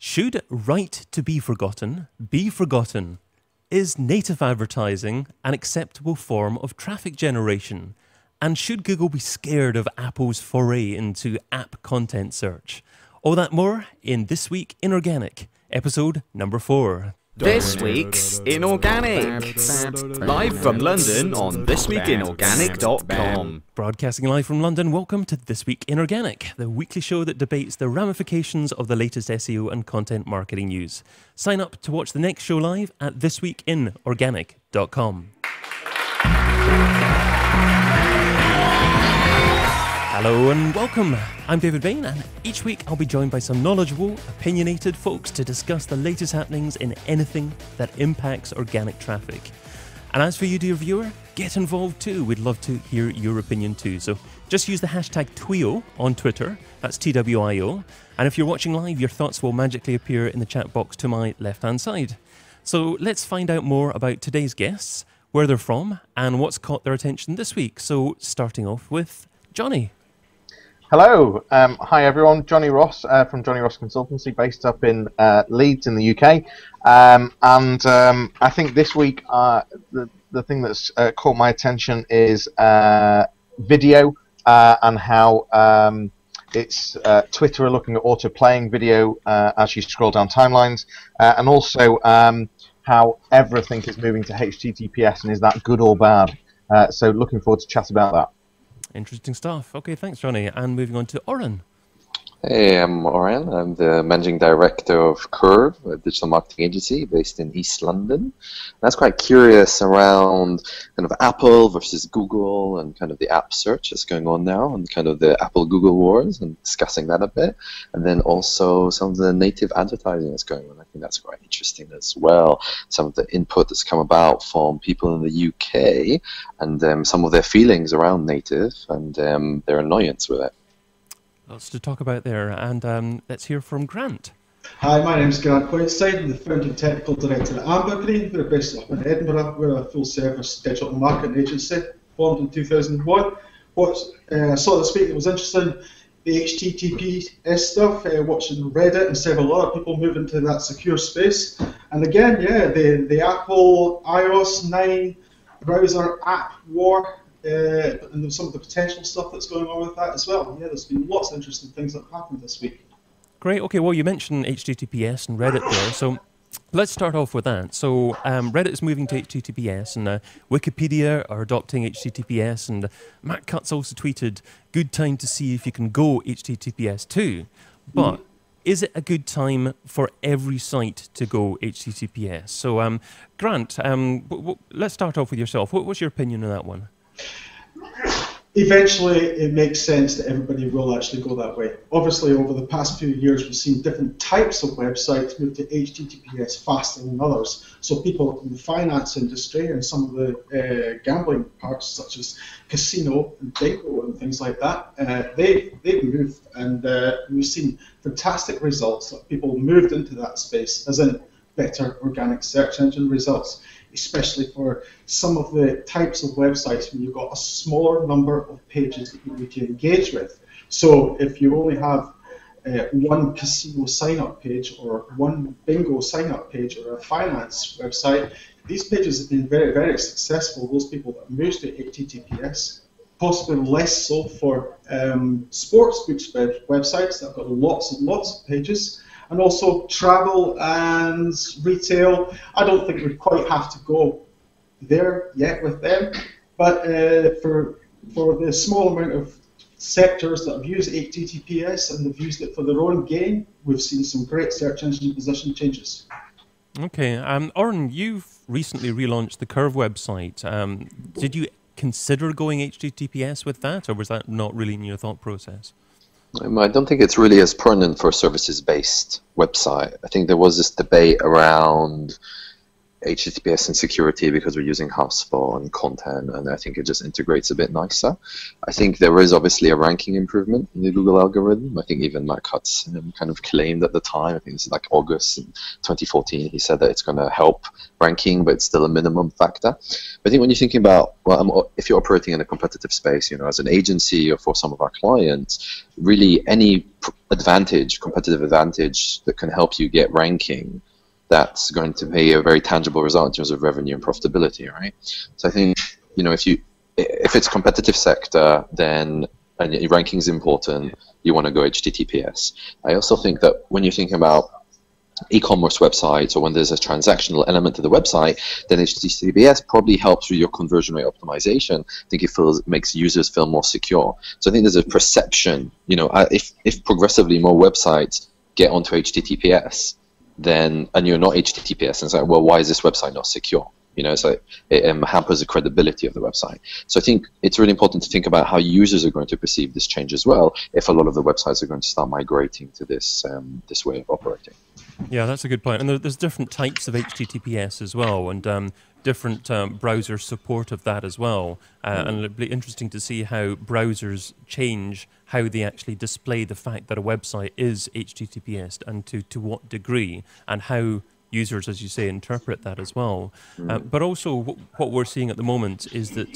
Should right to be forgotten be forgotten? Is native advertising an acceptable form of traffic generation? And should Google be scared of Apple's foray into app content search? All that more in This Week in Organic, episode number 4. This Week's in Organic. Live from London on thisweekinorganic.com. Broadcasting live from London, welcome to This Week in Organic, the weekly show that debates the ramifications of the latest SEO and content marketing news. Sign up to watch the next show live at thisweekinorganic.com. Hello and welcome. I'm David Bain, and each week I'll be joined by some knowledgeable, opinionated folks to discuss the latest happenings in anything that impacts organic traffic. And as for you, dear viewer, get involved too. We'd love to hear your opinion too. So just use the hashtag TWIO on Twitter. That's TWIO. And if you're watching live, your thoughts will magically appear in the chat box to my left-hand side. So let's find out more about today's guests, where they're from, and what's caught their attention this week. So starting off with Johnny. Hello, hi everyone. Johnny Ross from Johnny Ross Consultancy, based up in Leeds in the UK. I think this week the thing that's caught my attention is video and how it's Twitter are looking at auto-playing video as you scroll down timelines, and also how everything is moving to HTTPS, and is that good or bad? So looking forward to chat about that. Interesting stuff. Okay, thanks, Johnny. And moving on to Oren. Hey, I'm Oren. I'm the managing director of Curve, a digital marketing agency based in East London. And I was quite curious around kind of Apple versus Google and kind of the app search that's going on now, and kind of the Apple-Google wars, and discussing that a bit. And then also some of the native advertising that's going on. I think that's quite interesting as well. Some of the input that's come about from people in the UK, and some of their feelings around native and their annoyance with it. Lots to talk about there, and let's hear from Grant. Hi, my name's Grant Whiteside. I'm the founding technical director at Ambergris. We're based up in Edinburgh. We're a full-service digital marketing agency, formed in 2001. What I saw this week that was interesting, the HTTPS stuff, watching Reddit and several other people move into that secure space. And again, yeah, the Apple iOS 9 browser app war, and some of the potential stuff that's going on with that as well. Yeah, there's been lots of interesting things that have happened this week. Great. Okay, well, you mentioned HTTPS and Reddit there, so let's start off with that. So Reddit is moving to HTTPS, and Wikipedia are adopting HTTPS, and Matt Cutts also tweeted, good time to see if you can go HTTPS too. But is it a good time for every site to go HTTPS? So Grant, let's start off with yourself. What's your opinion on that one? Eventually, it makes sense that everybody will actually go that way. Obviously, over the past few years, we've seen different types of websites move to HTTPS faster than others. So people in the finance industry and some of the gambling parts, such as casino and bingo and things like that, they've moved, and we've seen fantastic results that people moved into that space, as in better organic search engine results, especially for some of the types of websites when you've got a smaller number of pages that you need to engage with. So if you only have one casino sign-up page or one bingo sign-up page or a finance website, these pages have been very, very successful, those people that moved to HTTPS. Possibly less so for sports books websites that have got lots and lots of pages. And also travel and retail. I don't think we quite have to go there yet with them, but for the small amount of sectors that have used HTTPS and have used it for their own gain, we've seen some great search engine position changes. Okay, Oren, you've recently relaunched the Curve website. Did you consider going HTTPS with that, or was that not really in your thought process? I don't think it's really as pertinent for a services-based website. I think there was this debate around HTTPS and security because we're using HubSpot and content, and I think it just integrates a bit nicer. I think there is obviously a ranking improvement in the Google algorithm. I think even Matt Cutts kind of claimed at the time, I think this is like August in 2014, he said that it's going to help ranking, but it's still a minimum factor. But I think when you're thinking about, well, if you're operating in a competitive space, as an agency or for some of our clients, really any competitive advantage that can help you get ranking, that's going to be a very tangible result in terms of revenue and profitability, right? So I think, if it's competitive sector, then and your ranking is important, you want to go HTTPS. I also think that when you're thinking about e-commerce websites or when there's a transactional element to the website, then HTTPS probably helps with your conversion rate optimization. I think it makes users feel more secure. So I think there's a perception, if progressively more websites get onto HTTPS, and you're not HTTPS, and it's like, well, why is this website not secure? So it hampers the credibility of the website. So I think it's really important to think about how users are going to perceive this change as well, if a lot of the websites are going to start migrating to this way of operating. Yeah, that's a good point. And there's different types of HTTPS as well, and different browser support of that as well. And it'll be interesting to see how browsers change how they actually display the fact that a website is HTTPS and to what degree, and how users, as you say, interpret that as well. But also what we're seeing at the moment is that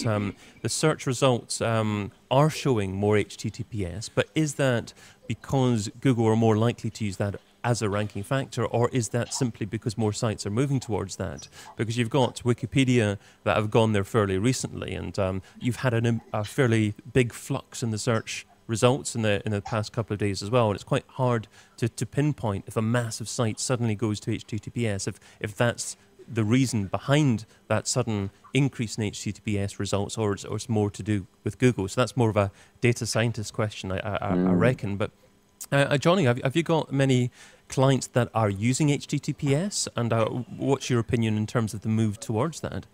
the search results are showing more HTTPS, but is that because Google are more likely to use that as a ranking factor, or is that simply because more sites are moving towards that? Because you've got Wikipedia that have gone there fairly recently, and you've had a fairly big flux in the search results in the past couple of days as well, and it's quite hard to pinpoint if a massive site suddenly goes to HTTPS, if that's the reason behind that sudden increase in HTTPS results, or it's more to do with Google. So that's more of a data scientist question, I reckon. But Johnny, have you got many clients that are using HTTPS, and what's your opinion in terms of the move towards that?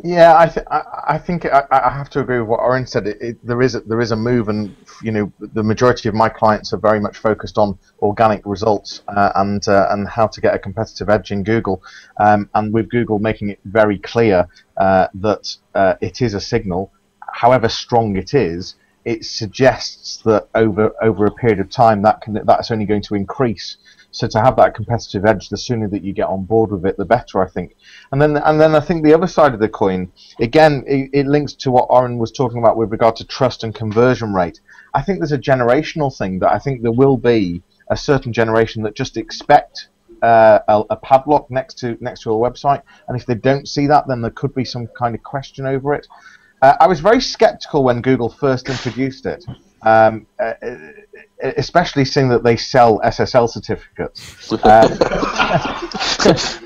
Yeah, I think I have to agree with what Oren said. There is a move, and the majority of my clients are very much focused on organic results and how to get a competitive edge in Google, and with Google making it very clear that it is a signal, however strong it is. It suggests that over a period of time that's only going to increase. So to have that competitive edge, the sooner that you get on board with it, the better, I think. And then I think the other side of the coin, again, it links to what Oren was talking about with regard to trust and conversion rate. I think there's a generational thing that I think there will be a certain generation that just expect a padlock next to a website, and if they don't see that, then there could be some kind of question over it. I was very skeptical when Google first introduced it, especially seeing that they sell SSL certificates.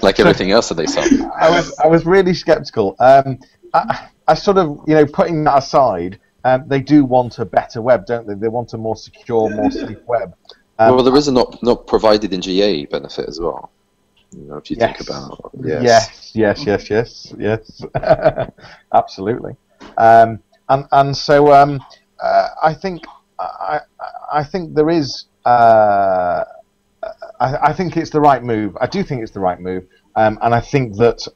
Like everything else that they sell. I was really skeptical. I sort of, putting that aside, they do want a better web, don't they? They want a more secure, more safe web. Well, there is a not provided in GA benefit as well. If you think about yes, absolutely. And so I think there is. I think it's the right move. I do think it's the right move, and I think that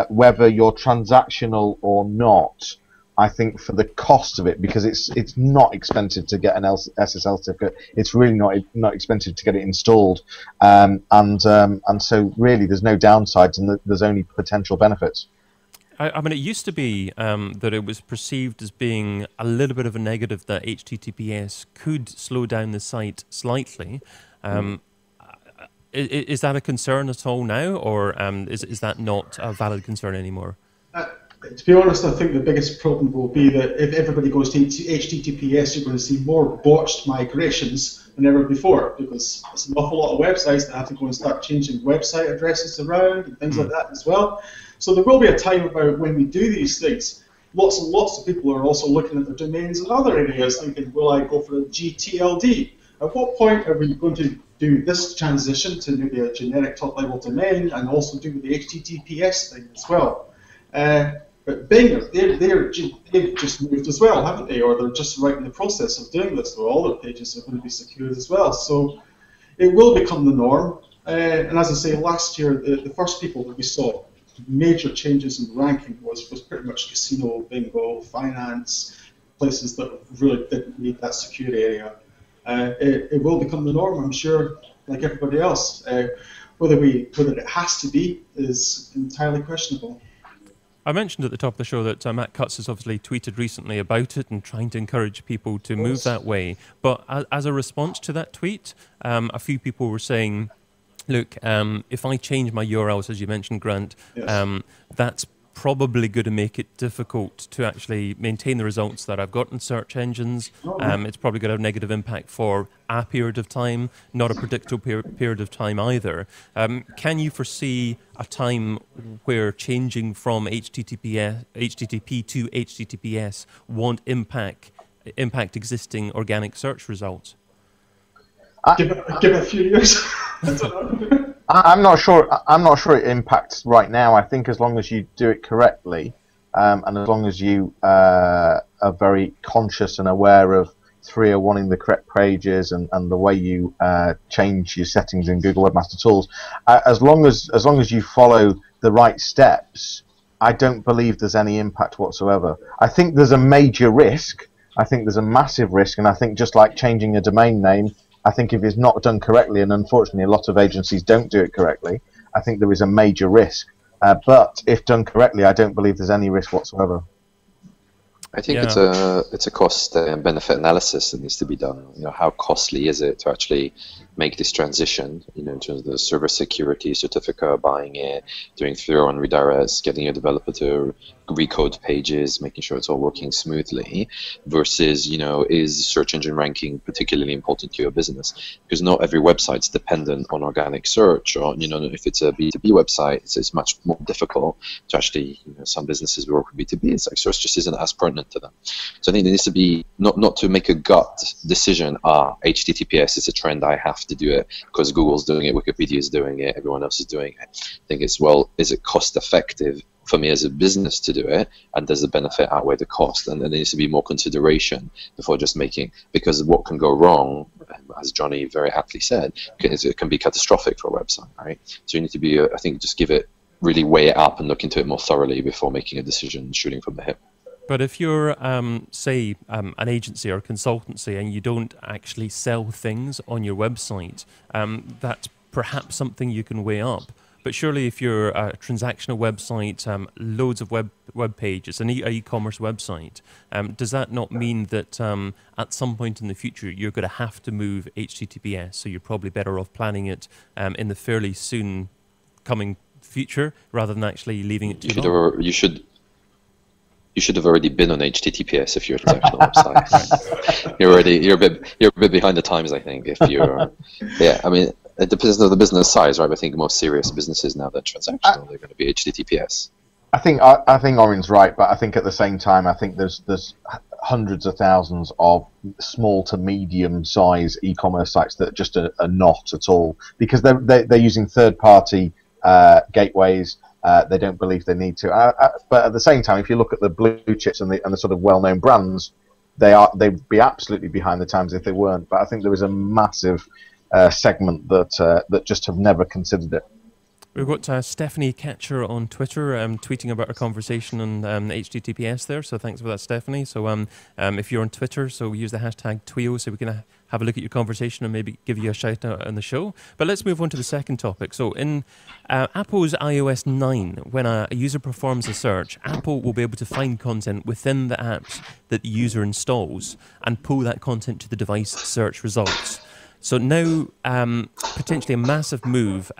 whether you're transactional or not, I think for the cost of it, because it's not expensive to get an SSL certificate. It's really not expensive to get it installed, and so really there's no downsides, and there's only potential benefits. I mean, it used to be that it was perceived as being a little bit of a negative that HTTPS could slow down the site slightly. Is that a concern at all now, or is that not a valid concern anymore? To be honest, I think the biggest problem will be that if everybody goes to HTTPS, you're going to see more botched migrations than ever before, because there's an awful lot of websites that have to go and start changing website addresses around and things like that as well. So there will be a time about when we do these things. Lots and lots of people are also looking at their domains in other areas, thinking, will I go for a GTLD? At what point are we going to do this transition to maybe a generic top-level domain and also do the HTTPS thing as well? But Bing, they've just moved as well, haven't they? Or they're just right in the process of doing this, so all their pages are going to be secured as well. So it will become the norm. And as I say, last year, the first people that we saw major changes in ranking was pretty much casino, bingo, finance, places that really didn't need that secure area. It will become the norm, I'm sure, like everybody else. Whether it has to be is entirely questionable. I mentioned at the top of the show that Matt Cutts has obviously tweeted recently about it and trying to encourage people to move that way. But as a response to that tweet, a few people were saying, look, if I change my URLs, as you mentioned, Grant, Yes. that's probably going to make it difficult to actually maintain the results that I've got in search engines. It's probably going to have a negative impact for a period of time, not a predictable period of time either. Can you foresee a time where changing from HTTP to HTTPS won't impact existing organic search results? Give it a few years. I don't know. I'm not sure. I'm not sure it impacts right now. I think as long as you do it correctly, and as long as you are very conscious and aware of 301ing the correct pages and the way you change your settings in Google Webmaster Tools, as long as you follow the right steps, I don't believe there's any impact whatsoever. I think there's a major risk. I think there's a massive risk, and I think just like changing a domain name, I think if it's not done correctly, and unfortunately a lot of agencies don't do it correctly, I think there is a major risk. But if done correctly, I don't believe there's any risk whatsoever. I think it's a cost and benefit analysis that needs to be done. You know, how costly is it to actually make this transition? You know, in terms of the server security certificate, buying it, doing thorough and redirects, getting your developer to recode pages, making sure it's all working smoothly, versus, you know, is search engine ranking particularly important to your business? Because not every website's dependent on organic search, or, you know, if it's a B2B website, it's much more difficult to actually, you know, some businesses work with B2B. It's like search just isn't as pertinent to them. So I think there needs to be not to make a gut decision. HTTPS is a trend, I have to do it because Google's doing it, Wikipedia is doing it, everyone else is doing it. I think it's, well, is it cost effective for me as a business to do it, and does the benefit outweigh the cost? And then there needs to be more consideration before just making, because what can go wrong, as Johnny very aptly said, it can be catastrophic for a website, right? So you need to be, I think, just really weigh it up and look into it more thoroughly before making a decision, shooting from the hip. But if you're, say, an agency or a consultancy and you don't actually sell things on your website, that's perhaps something you can weigh up. But surely if you're a transactional website, loads of web pages, an e-commerce website, does that not mean that at some point in the future you're going to have to move HTTPS? So you're probably better off planning it in the fairly soon coming future rather than actually leaving it too long? You should have already been on HTTPS if you're a transactional website. You're a bit behind the times, I think. If you're, yeah, I mean, it depends on the business size, right? But I think most serious businesses now that are transactional, they're going to be HTTPS. I think Orin's right, but I think at the same time, I think there's hundreds of thousands of small to medium size e-commerce sites that just are not at all, because they're using third-party gateways. They don't believe they need to. But at the same time, if you look at the blue chips and the sort of well-known brands, they'd be absolutely behind the times if they weren't. But I think there is a massive segment that just have never considered it. We've got Stephanie Catcher on Twitter tweeting about our conversation on HTTPS there, so thanks for that, Stephanie. So if you're on Twitter, so use the hashtag TWIO so we can have a look at your conversation and maybe give you a shout out on the show. But let's move on to the second topic. So in Apple's iOS 9, when a user performs a search, Apple will be able to find content within the apps that the user installs and pull that content to the device search results. So now potentially a massive move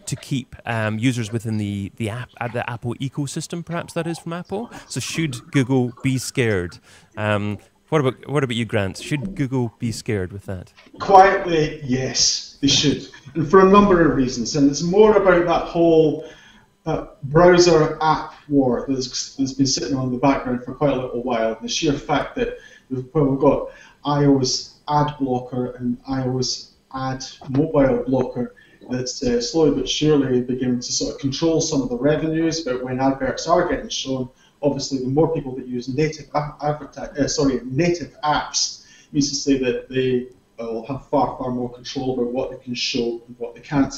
to keep users within the Apple ecosystem, perhaps that is from Apple. So should Google be scared? What about you, Grant? Should Google be scared with that? Quietly, yes, they should, and for a number of reasons. And it's more about that whole browser app war that's been sitting on in the background for quite a little while. The sheer fact that we've got iOS ad blocker and iOS ad mobile blocker that's slowly but surely beginning to sort of control some of the revenues. But when adverts are getting shown, obviously the more people that use native apps means to say that they will have far more control over what they can show and what they can't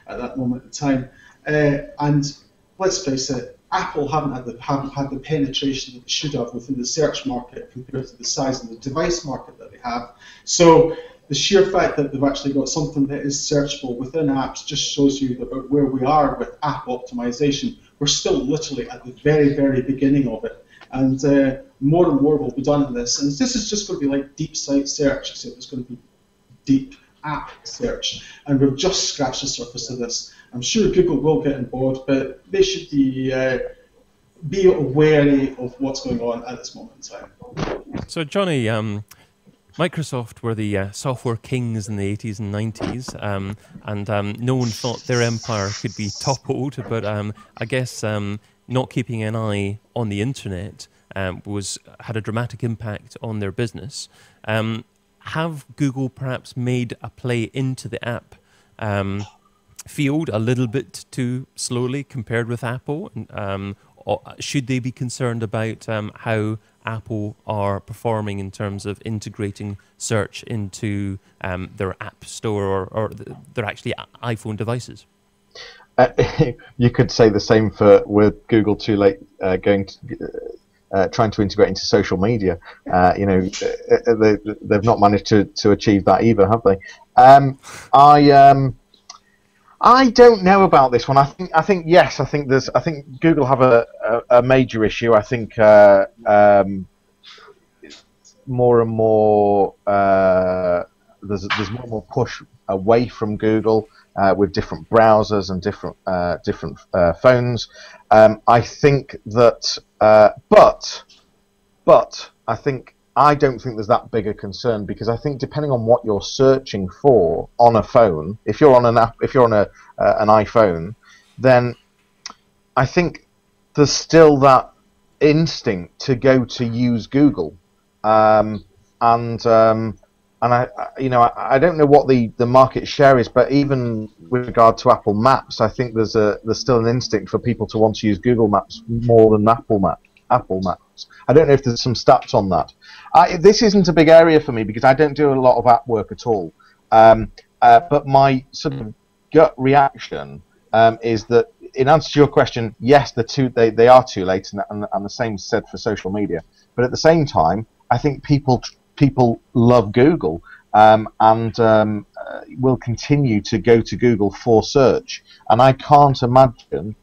at that moment in time. And let's face it, Apple haven't had the penetration that they should have within the search market compared to the size of the device market that they have. So the sheer fact that they've actually got something that is searchable within apps just shows you about where we are with app optimization. We're still literally at the very, very beginning of it. And more and more will be done in this. And this is just going to be like deep site search, except it's going to be deep app search. And we've just scratched the surface of this. I'm sure Google will get on board, but they should be wary of what's going on at this moment in time. So, Johnny, Microsoft were the software kings in the 80s and 90s, and no one thought their empire could be toppled, but I guess not keeping an eye on the internet had a dramatic impact on their business. Have Google perhaps made a play into the app field a little bit too slowly compared with Apple? Or should they be concerned about how Apple are performing in terms of integrating search into their app store or their actually iPhone devices? You could say the same with Google too late trying to integrate into social media. They've not managed to achieve that either, have they? I don't know about this one. I think yes. I think Google have a major issue. I think more and more there's more and more push away from Google with different browsers and different phones. I think that, but I don't think there's that big a concern, because I think depending on what you're searching for on a phone, if you're on an iPhone, then I think there's still that instinct to go to use Google, and I don't know what the market share is, but even with regard to Apple Maps, I think there's still an instinct for people to want to use Google Maps more than Apple Maps. I don't know if there's some stats on that. This isn't a big area for me because I don't do a lot of app work at all. But my sort of gut reaction is that, in answer to your question, yes, they are too late, and the same is said for social media. But at the same time, I think people love Google and will continue to go to Google for search. And I can't imagine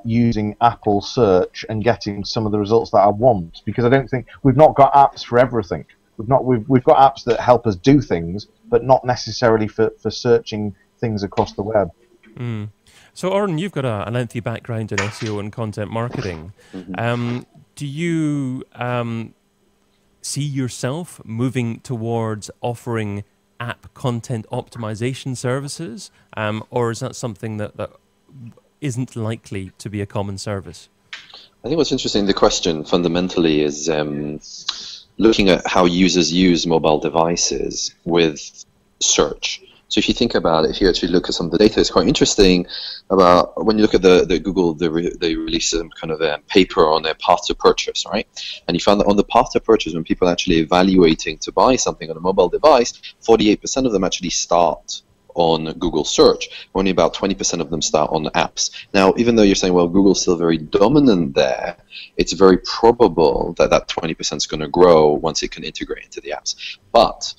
using Apple search and getting some of the results that I want, because I don't think we've not got apps for everything. We've got apps that help us do things, but not necessarily for searching things across the web. Mm. So, Oren, you've got a lengthy background in SEO and content marketing. Mm-hmm. Do you see yourself moving towards offering app content optimization services, or is that something that isn't likely to be a common service? I think what's interesting, the question fundamentally is looking at how users use mobile devices with search. So if you think about it, if you actually look at some of the data, it's quite interesting about when you look at the Google, they release some kind of a paper on their path to purchase, right? And you found that on the path to purchase, when people are actually evaluating to buy something on a mobile device, 48% of them actually start on Google search. Only about 20% of them start on apps. Now, even though you're saying, well, Google's still very dominant there, it's very probable that 20% is going to grow once it can integrate into the apps. But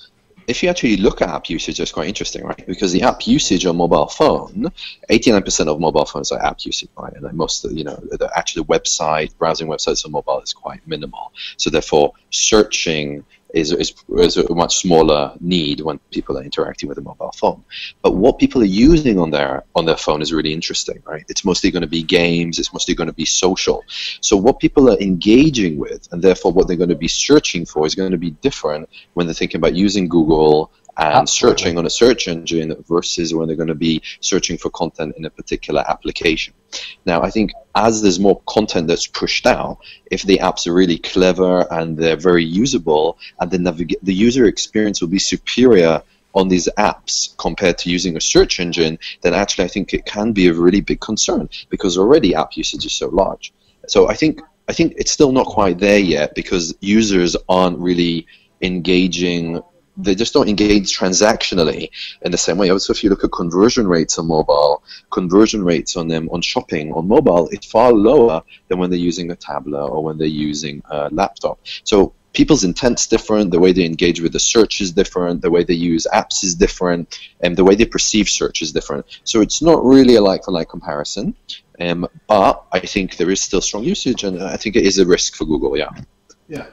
if you actually look at app usage, it's quite interesting, right? Because the app usage on mobile phone, 89% of mobile phones are app usage, right? And like most of the actual browsing websites on mobile is quite minimal. So therefore, searching is a much smaller need when people are interacting with a mobile phone. But what people are using on their phone is really interesting, right? It's mostly going to be games, it's mostly going to be social. So what people are engaging with, and therefore what they're going to be searching for, is going to be different when they're thinking about using Google and searching on a search engine versus when they're going to be searching for content in a particular application. Now, I think as there's more content that's pushed out, if the apps are really clever and they're very usable, and the user experience will be superior on these apps compared to using a search engine, then actually I think it can be a really big concern, because already app usage is so large. So I think it's still not quite there yet, because users aren't really engaging they just don't engage transactionally in the same way. Also, if you look at conversion rates on mobile, conversion rates on them on shopping on mobile, it's far lower than when they're using a tablet or when they're using a laptop. So people's intent's different, the way they engage with the search is different, the way they use apps is different, and the way they perceive search is different. So it's not really a like-for-like comparison, but I think there is still strong usage, and I think it is a risk for Google, yeah. Yeah.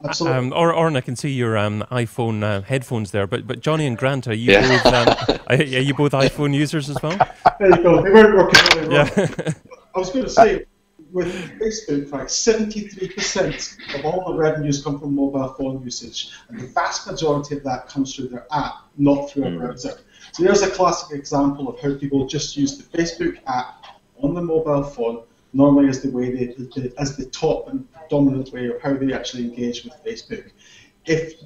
Absolutely. Oren, I can see your iPhone headphones there, but Johnny and Grant, are you both are you both iPhone users as well? There you go. They weren't working really well. Yeah. I was going to say, with Facebook, right, 73% of all the revenues come from mobile phone usage, and the vast majority of that comes through their app, not through a browser. So there's a classic example of how people just use the Facebook app on the mobile phone, normally as the way as the top and dominant way of how they actually engage with Facebook. If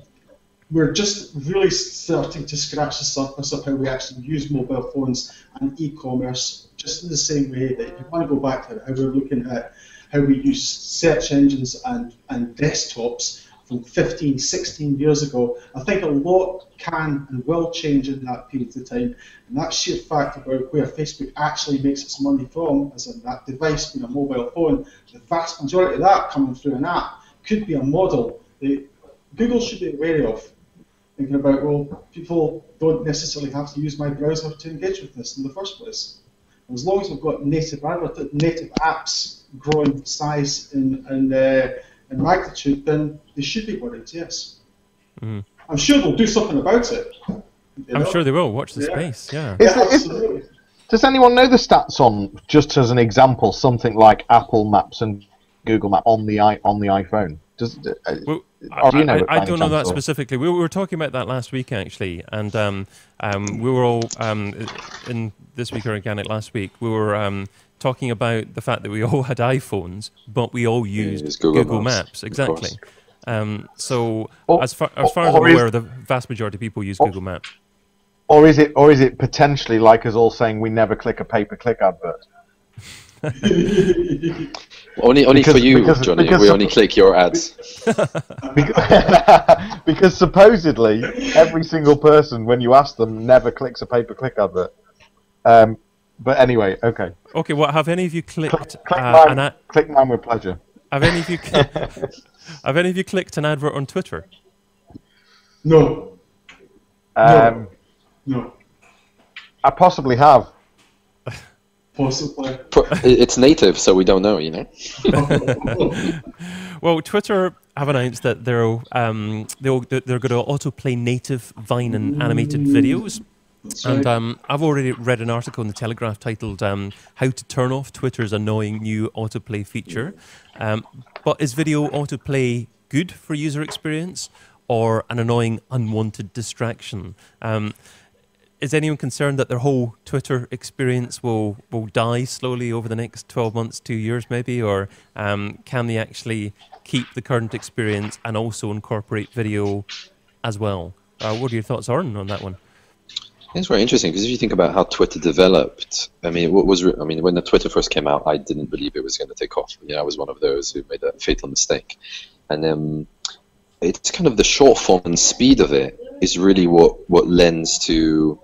we're just really starting to scratch the surface of how we actually use mobile phones and e-commerce, just in the same way that if you want to go back to how we're looking at how we use search engines and desktops from 15, 16 years ago, I think a lot can and will change in that period of time. And that sheer fact about where Facebook actually makes its money from, as in that device being a mobile phone, the vast majority of that coming through an app could be a model that Google should be wary of. Thinking about, well, people don't necessarily have to use my browser to engage with this in the first place. And as long as we've got native apps growing size and magnitude, then they should be worried, yes. Mm. I'm sure they'll do something about it. I'm sure they will. Watch the space, yeah. Absolutely. Does anyone know the stats on, just as an example, something like Apple Maps and Google Maps on the iPhone? Well, do you know I don't know that specifically. We were talking about that last week, actually, and we were all in This Week in Organic last week. We were talking about the fact that we all had iPhones, but we all used Google Maps. Exactly. So as far as I'm aware, the vast majority of people use Google Maps. Or is it potentially like us all saying we never click a pay-per-click advert? Only for you, Johnny. We only click your ads. Because supposedly every single person, when you ask them, never clicks a pay-per-click advert. But anyway, okay. Okay, well, have any of you clicked click mine with pleasure. Have any of you have any of you clicked an advert on Twitter? No. No. I possibly have. Possibly. It's native, so we don't know, you know. Well, Twitter have announced that they're going to autoplay native Vine and animated videos. That's and right. I've already read an article in the Telegraph titled "How to Turn Off Twitter's Annoying New Autoplay Feature." But is video autoplay good for user experience, or an annoying unwanted distraction? Is anyone concerned that their whole Twitter experience will die slowly over the next 12 months, 2 years maybe? Or can they actually keep the current experience and also incorporate video as well? What are your thoughts, Oren, on that one? It's very interesting because if you think about how Twitter developed, I mean, when the Twitter first came out, I didn't believe it was going to take off. You know, I was one of those who made a fatal mistake. And it's kind of the short form and speed of it is really what lends to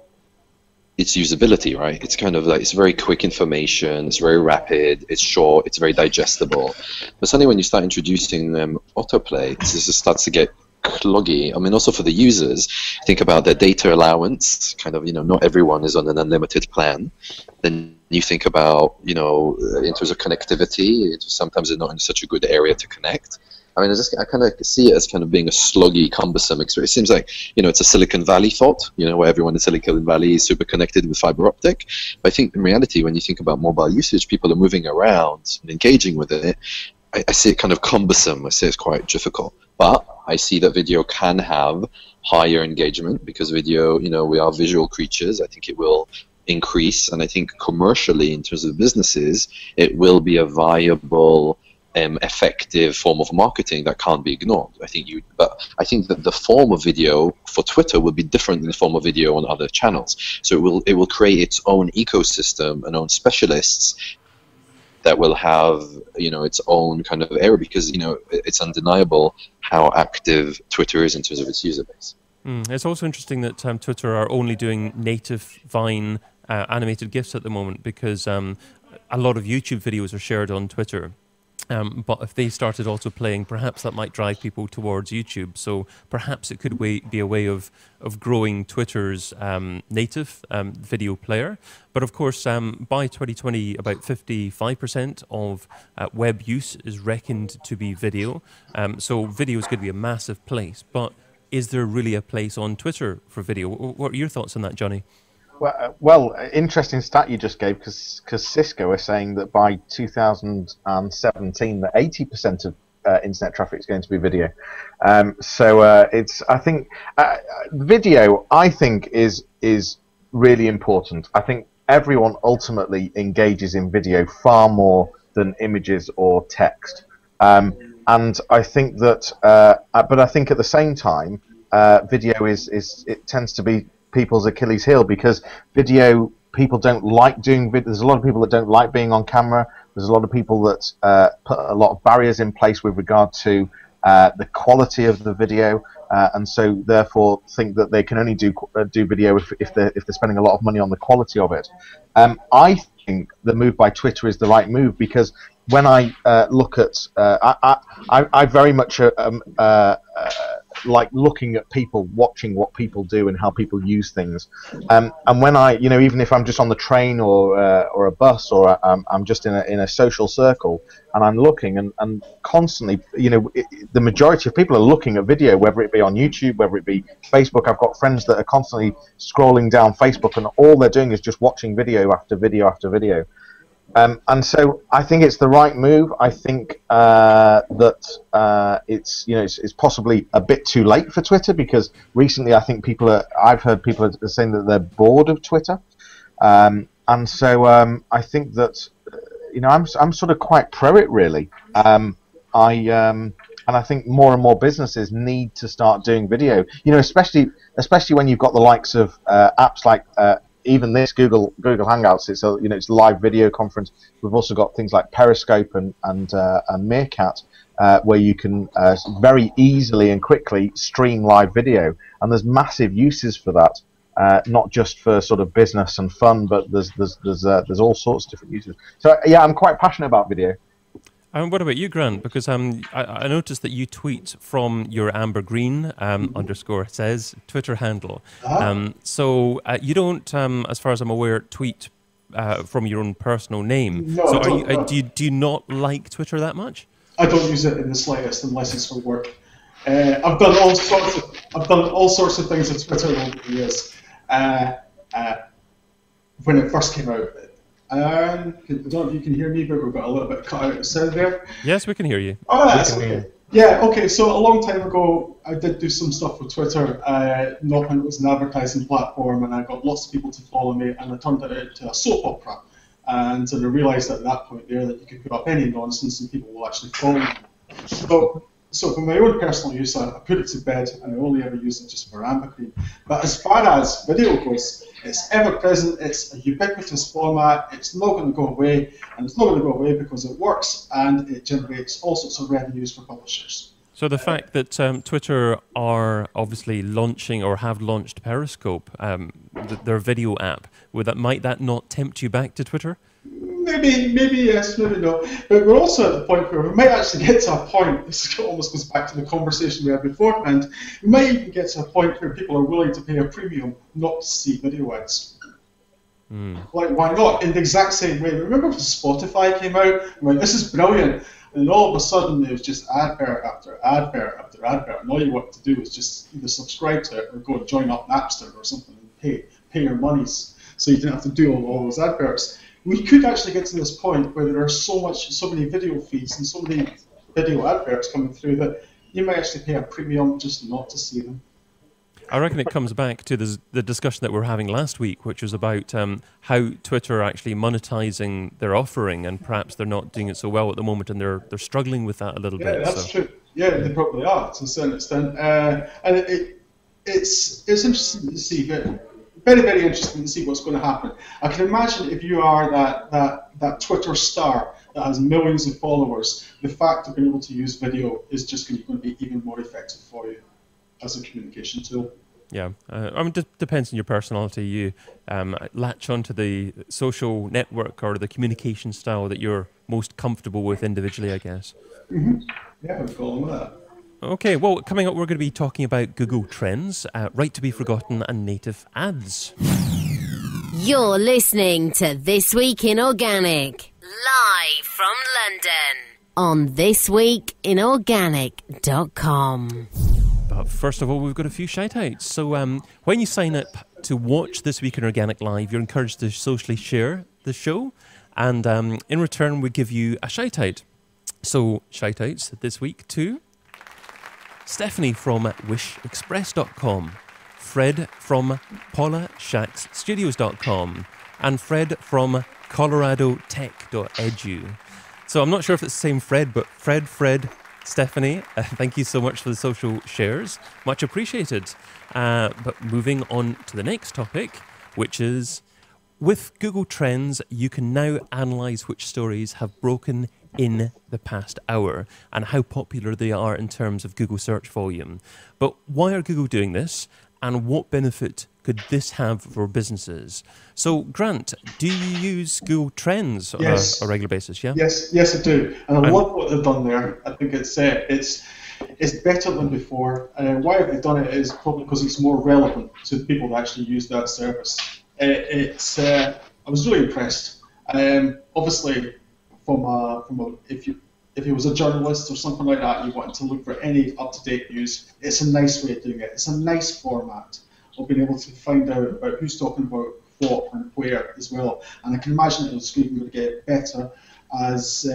its usability, right? It's kind of like, it's very quick information, it's very rapid, it's short, it's very digestible. But suddenly when you start introducing autoplay, it just starts to get cloggy. I mean, also for the users, think about their data allowance, kind of, you know, not everyone is on an unlimited plan. Then you think about, you know, in terms of connectivity, sometimes they're not in such a good area to connect. I mean, I kind of see it as kind of being a sluggy, cumbersome experience. It seems like, you know, it's a Silicon Valley thought, you know, where everyone in Silicon Valley is super connected with fiber optic. But I think in reality, when you think about mobile usage, people are moving around and engaging with it. I see it kind of cumbersome. I see it's quite difficult. But I see that video can have higher engagement because video, you know, we are visual creatures. I think it will increase. And I think commercially, in terms of businesses, it will be a viable effective form of marketing that can't be ignored. But I think that the form of video for Twitter will be different than the form of video on other channels. So it will create its own ecosystem and own specialists that will have, its own kind of error, because, it's undeniable how active Twitter is in terms of its user base. It's also interesting that Twitter are only doing native Vine animated GIFs at the moment, because a lot of YouTube videos are shared on Twitter. But if they started also playing, perhaps that might drive people towards YouTube. So perhaps it could be a way of growing Twitter's native video player. But of course, by 2020, about 55% of web use is reckoned to be video. So video is going to be a massive place. But is there really a place on Twitter for video? What are your thoughts on that, Johnny? Well, interesting stat you just gave, because Cisco are saying that by 2017 that 80% of internet traffic is going to be video. I think video, I think, is really important. I think everyone ultimately engages in video far more than images or text. And I think that, but I think at the same time, video it tends to be people's Achilles heel, because video, people don't like doing video. There's a lot of people that don't like being on camera. There's a lot of people that put a lot of barriers in place with regard to the quality of the video, and so therefore think that they can only do video if they're spending a lot of money on the quality of it. I think the move by Twitter is the right move, because when I look at, I very much like looking at people, watching what people do and how people use things. And when I, even if I'm just on the train or a bus, or I'm just in a social circle, and I'm looking and constantly, the majority of people are looking at video, whether it be on YouTube, whether it be Facebook. I've got friends that are constantly scrolling down Facebook, and all they're doing is just watching video after video after video. And so I think it's the right move. I think that it's possibly a bit too late for Twitter, because recently I think I've heard people are saying that they're bored of Twitter, and so I think that I'm sort of quite pro it, really. And I think more and more businesses need to start doing video. Especially when you've got the likes of apps like. Even this Google Hangouts, it's a live video conference. We've also got things like Periscope and Meerkat, where you can very easily and quickly stream live video, and there's massive uses for that. Not just for sort of business and fun, but there's all sorts of different uses. So yeah, I'm quite passionate about video. And what about you, Grant? Because I noticed that you tweet from your Amber Green _ says Twitter handle. So you don't, as far as I'm aware, tweet from your own personal name. No, so do you not like Twitter that much? I don't use it in the slightest unless it's for work. I've done all sorts of things with Twitter over the years. When it first came out. I don't know if you can hear me, but we've got a little bit cut out of sound there. Yes, we can hear you. Oh, that's okay. Yeah, okay, so a long time ago, I did do some stuff with Twitter, not when it was an advertising platform, and I got lots of people to follow me, and I turned it into a soap opera. And I realised at that point there that you could put up any nonsense and people will actually follow you. So for my own personal use, I put it to bed, and I only ever use it just for Amber Green. But as far as video goes, it's ever present, it's a ubiquitous format, it's not going to go away, and it's not going to go away because it works, and it generates all sorts of revenues for publishers. So the fact that Twitter are obviously launching or have launched Periscope, their video app, might that not tempt you back to Twitter? Maybe yes, maybe no. But we're also at the point where we might actually get to a point, this almost goes back to the conversation we had beforehand, we might even get to a point where people are willing to pay a premium not to see video ads. Like, why not? In the exact same way. Remember when Spotify came out? I mean, this is brilliant. And then all of a sudden, it was just advert after advert after advert. And all you want to do is just either subscribe to it or go and join up Napster or something and pay your monies so you don't have to do all those adverts. We could actually get to this point where there are so many video feeds and so many video adverts coming through that you might actually pay a premium just not to see them. I reckon it comes back to the discussion that we were having last week, which was about how Twitter are actually monetizing their offering, and perhaps they're not doing it so well at the moment, and they're struggling with that a little bit. Yeah, that's true. Yeah, they probably are to a certain extent, and it's interesting to see that. Very, very interesting to see what's going to happen. I can imagine if you are that Twitter star that has millions of followers, the fact of being able to use video is just going to be even more effective for you as a communication tool. Yeah, I mean, it depends on your personality. You latch onto the social network or the communication style that you're most comfortable with individually, I guess. Mm-hmm. Yeah, we'll go along with that. Okay, well, coming up, we're going to be talking about Google Trends, right to be forgotten, and native ads. You're listening to This Week in Organic, live from London, on thisweekinorganic.com. But first of all, we've got a few shout-outs. So when you sign up to watch This Week in Organic Live, you're encouraged to socially share the show, and in return, we give you a shout-out. So shout-outs this week to Stephanie from wishexpress.com, Fred from PaulaShacksStudios.com, and Fred from ColoradoTech.edu. So I'm not sure if it's the same Fred, but Fred, Stephanie, thank you so much for the social shares. Much appreciated. But moving on to the next topic, which is, with Google Trends, you can now analyze which stories have broken in the past hour and how popular they are in terms of Google search volume. But why are Google doing this, and what benefit could this have for businesses? So, Grant, do you use Google Trends on a regular basis? Yeah. Yes, I do, and I love what they've done there. I think it's better than before. Why have they done it is probably because it's more relevant to the people that actually use that service. I was really impressed. Obviously, if you was a journalist or something like that, you wanted to look for any up-to-date news, it's a nice way of doing it. It's a nice format of being able to find out about who's talking about what and where as well. And I can imagine it's going to get better as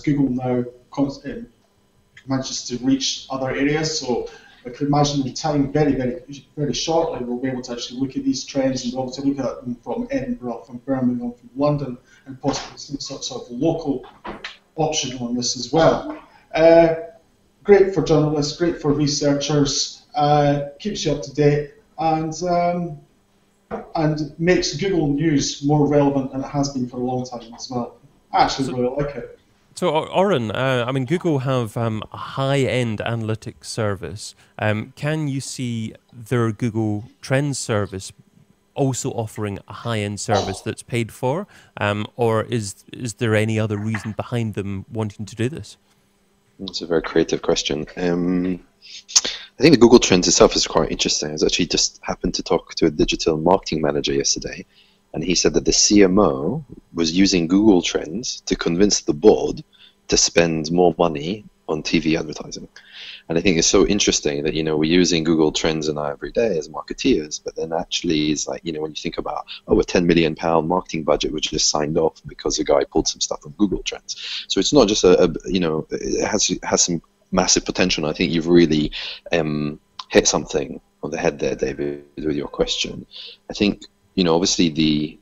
Google now manages to reach other areas. So I can imagine in time, very, very, very shortly, we'll be able to actually look at these trends and be able to look at them from Edinburgh, from Birmingham, from London, and possibly some sort of local option on this as well. Great for journalists, great for researchers, keeps you up to date, and makes Google News more relevant than it has been for a long time as well. I actually really like it. So, Oren, I mean, Google have a high-end analytics service. Can you see their Google Trends service also offering a high-end service that's paid for, or is there any other reason behind them wanting to do this? It's a very creative question. I think the Google Trends itself is quite interesting. I actually just happened to talk to a digital marketing manager yesterday, and he said that the CMO was using Google Trends to convince the board to spend more money on TV advertising. And I think it's so interesting that, we're using Google Trends in our everyday as marketeers, but then actually it's like, when you think about, a £10 million marketing budget was just signed off because a guy pulled some stuff from Google Trends. So it's not just it has some massive potential. And I think you've really hit something on the head there, David, with your question. I think, obviously the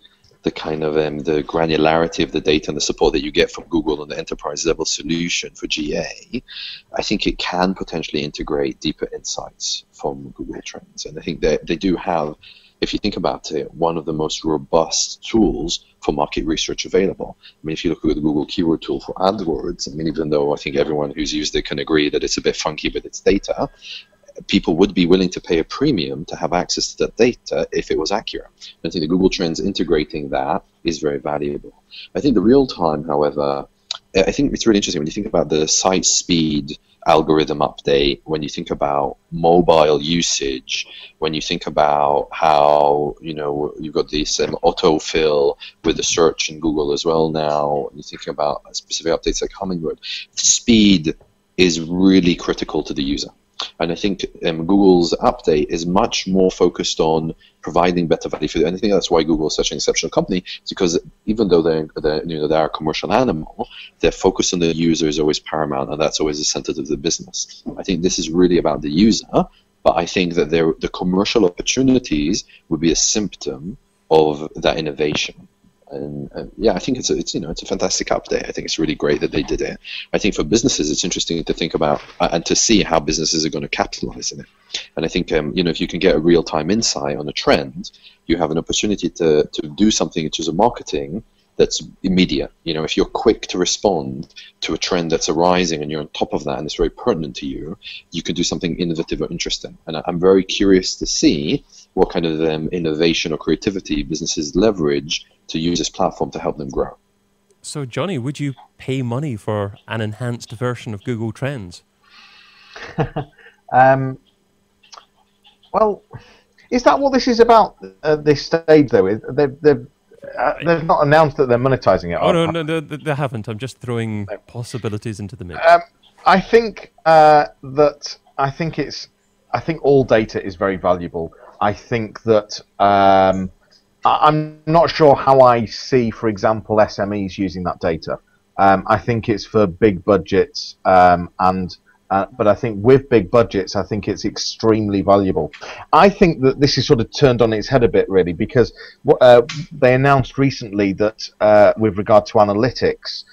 kind of the granularity of the data and the support that you get from Google and the enterprise level solution for GA, I think it can potentially integrate deeper insights from Google Trends. And I think that they do have, if you think about it, one of the most robust tools for market research available. I mean, if you look at the Google keyword tool for AdWords, I mean, even though I think everyone who's used it can agree that it's a bit funky with its data, people would be willing to pay a premium to have access to that data if it was accurate. I think the Google Trends integrating that is very valuable. I think the real time, however, I think it's really interesting when you think about the site speed algorithm update, when you think about mobile usage, when you think about how, you've got this autofill with the search in Google as well now, and you think about specific updates like Hummingbird, speed is really critical to the user. And I think Google's update is much more focused on providing better value for you. And I think that's why Google is such an exceptional company, is because even though they're a commercial animal, their focus on the user is always paramount, and that's always the center of the business. I think this is really about the user, but I think that the commercial opportunities would be a symptom of that innovation. And yeah, I think it's a fantastic update. I think it's really great that they did it. I think for businesses, it's interesting to think about and to see how businesses are going to capitalize in it. And I think if you can get a real-time insight on a trend, you have an opportunity to do something in terms of marketing that's immediate. You know, if you're quick to respond to a trend that's arising and you're on top of that and it's very pertinent to you, you can do something innovative or interesting. And I'm very curious to see what kind of innovation or creativity businesses leverage to use this platform to help them grow. So, Johnny, would you pay money for an enhanced version of Google Trends? Well, is that what this is about at this stage, though? They've not announced that they're monetizing it. Oh, no, they haven't. I'm just throwing possibilities into the mix. I think I think all data is very valuable. I think that I'm not sure how I see, for example, SMEs using that data. I think it's for big budgets, but I think with big budgets, I think it's extremely valuable. I think that this is sort of turned on its head a bit, really, because they announced recently that with regard to analytics,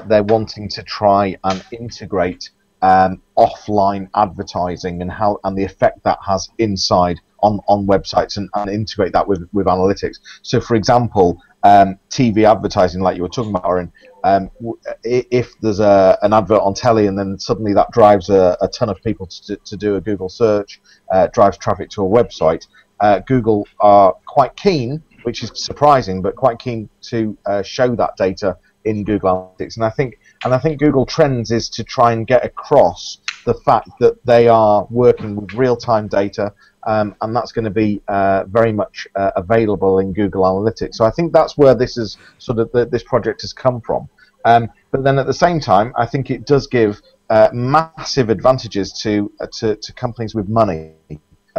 they're wanting to try and integrate offline advertising and the effect that has inside on websites and integrate that with analytics. So, for example, TV advertising, like you were talking about, Oren, if there's an advert on telly and then suddenly that drives a ton of people to do a Google search, drives traffic to a website, Google are quite keen, which is surprising, but quite keen to show that data in Google Analytics. And I think Google Trends is to try and get across the fact that they are working with real-time data, and that's going to be very much available in Google Analytics. So I think that's where this is sort of this project has come from. But then at the same time, I think it does give massive advantages to companies with money,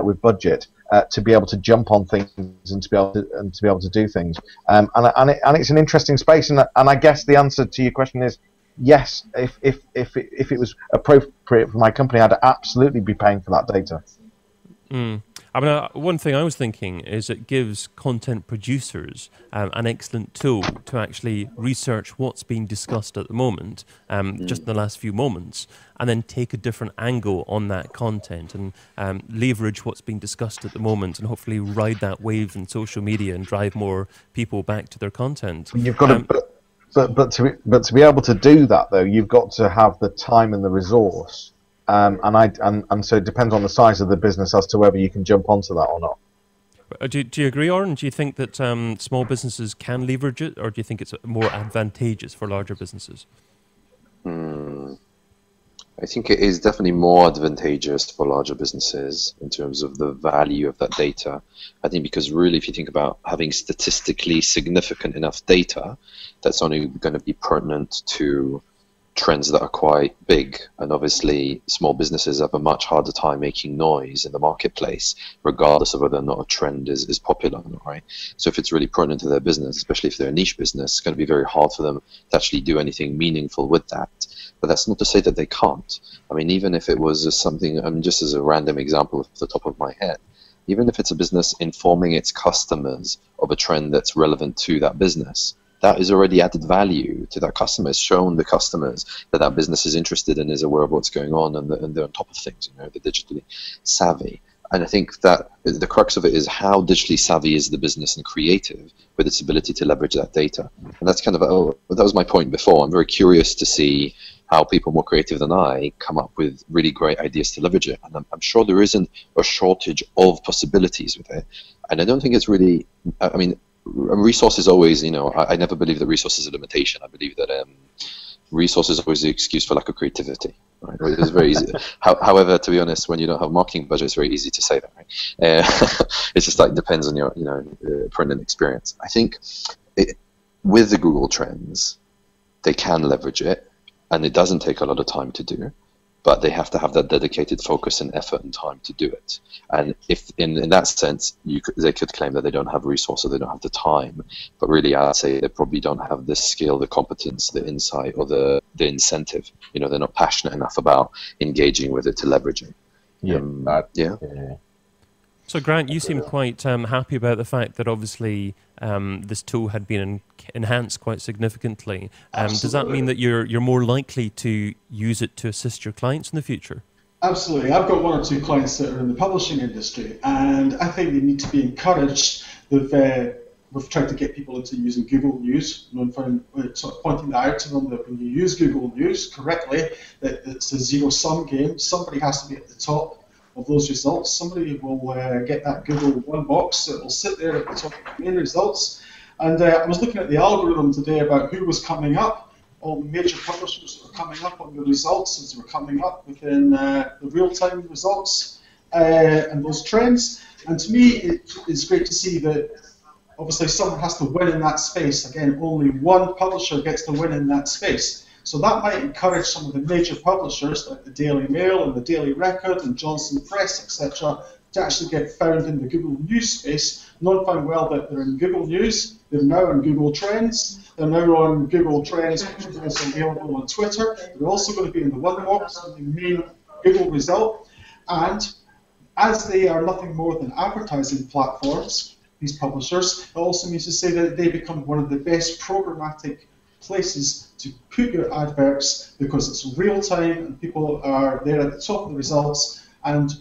with budget, to be able to jump on things and to be able to do things. And it's an interesting space. And I guess the answer to your question is yes. If it was appropriate for my company, I'd absolutely be paying for that data. I mean, one thing I was thinking is it gives content producers an excellent tool to actually research what's being discussed at the moment, just in the last few moments, and then take a different angle on that content and leverage what's being discussed at the moment and hopefully ride that wave in social media and drive more people back to their content. You've got to, but to be able to do that, though, you've got to have the time and the resource. And so it depends on the size of the business as to whether you can jump onto that or not. Do you agree, Oren? Do you think that small businesses can leverage it, or do you think it's more advantageous for larger businesses? I think it is definitely more advantageous for larger businesses in terms of the value of that data. I think because really, if you think about having statistically significant enough data, that's only going to be pertinent to trends that are quite big, and obviously small businesses have a much harder time making noise in the marketplace, regardless of whether or not a trend is popular or not, right? So if it's really pertinent to their business, especially if they're a niche business, it's going to be very hard for them to actually do anything meaningful with that. But that's not to say that they can't. I mean, even if it was something, I mean, just as a random example off the top of my head, even if it's a business informing its customers of a trend that's relevant to that business, that is already added value to that customer. It's shown the customers that that business is interested and is aware of what's going on, and they're on top of things, you know, they're digitally savvy. And I think that the crux of it is how digitally savvy is the business and creative with its ability to leverage that data. And that's kind of, that was my point before. I'm very curious to see how people more creative than I come up with really great ideas to leverage it. And I'm sure there isn't a shortage of possibilities with it. And I don't think it's really, I mean, resources always, you know, I never believe that resource is a limitation. I believe that resource is always the excuse for lack of creativity. Right? It's very easy. However, to be honest, when you don't have marketing budget, it's very easy to say that. Right? It's just like depends on your, you know, pertinent experience. I think with the Google Trends, they can leverage it, and it doesn't take a lot of time to do. But they have to have that dedicated focus and effort and time to do it. And if in that sense, they could claim that they don't have resources, they don't have the time. But really, I'd say they probably don't have the skill, the competence, the insight, or the incentive. You know, they're not passionate enough about engaging with it to leverage it. Yeah. So, Grant, you seem quite happy about the fact that obviously this tool had been enhanced quite significantly. Does that mean that you're more likely to use it to assist your clients in the future? Absolutely. I've got one or two clients that are in the publishing industry, and I think they need to be encouraged that we've tried to get people into using Google News, sort of pointing that out to them that when you use Google News correctly, that it's a zero-sum game. Somebody has to be at the top of those results. Somebody will get that Google one box that will sit there at the top of the main results. And I was looking at the algorithm today about who was coming up, all the major publishers that were coming up on the results as they were coming up within the real-time results and those trends. And to me, it's great to see that obviously someone has to win in that space. Again, only one publisher gets to win in that space. So that might encourage some of the major publishers like the Daily Mail and the Daily Record and Johnson Press, etc., to actually get found in the Google News space, knowing well that they're in Google News, they're now in Google Trends, they're now on Google Trends, which is also available on Twitter. They're also going to be in the one box, the main Google result. And as they are nothing more than advertising platforms, these publishers, it also means to say that they become one of the best programmatic places to put your adverts because it's real time and people are there at the top of the results and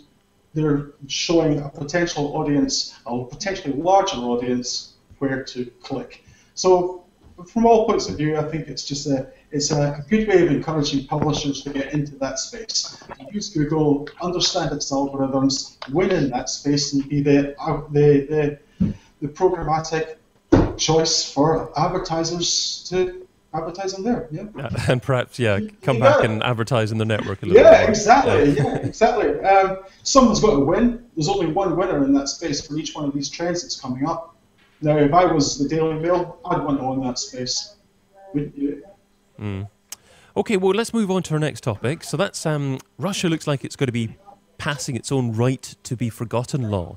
they're showing a potential audience, a potentially larger audience, where to click. So from all points of view, I think it's just a good way of encouraging publishers to get into that space. Use Google, understand its algorithms, win in that space, and be the programmatic choice for advertisers to advertise on there. Yeah. And perhaps, come back and advertise in the network a little bit more. Exactly. Someone's got to win. There's only one winner in that space for each one of these trends that's coming up. Now, if I was the Daily Mail, I'd want to own that space. Wouldn't you? Okay, well, let's move on to our next topic. So that's Russia looks like it's going to be passing its own right to be forgotten law,